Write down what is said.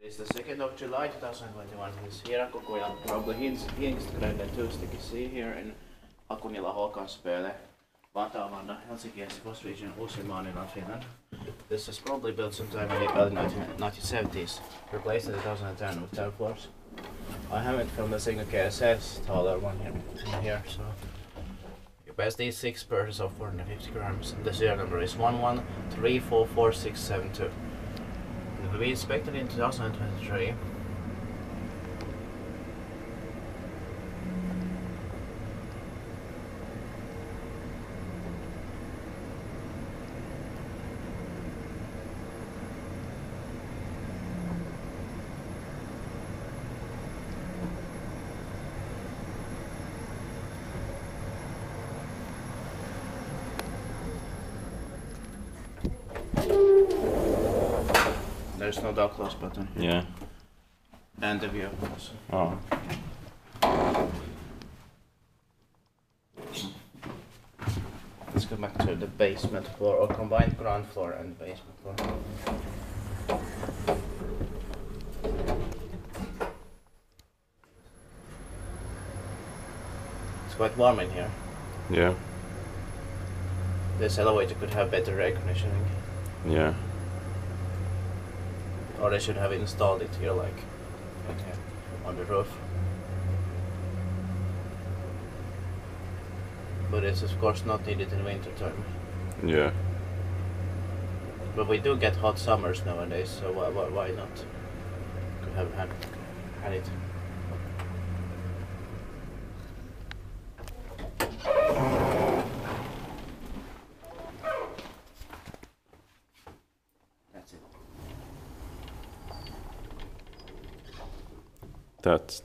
It's the 2nd of July 2021. It's Hiirakkotie and probably Hingstgränden 2 sticky sea here in Hakunila Håkanspele, Vantaa, Helsinki and Coast region, Uusimaa, Finland. This was probably built sometime in the early 1970s, replaced in 2010 with 10 floors. I haven't filmed a single KSS taller one here, so you pass these 6 purses of 450 grams. The serial number is 11344672. It will be inspected in 2023. There's no door close button. Yeah. And the view also. Oh. Let's go back to the basement floor, or combined ground floor and basement floor. It's quite warm in here. Yeah. This elevator could have better air conditioning. Yeah. Or they should have installed it here, like in here, on the roof. But it's of course not needed in winter time. Yeah. But we do get hot summers nowadays, so why not? Could have had it. That's it. That's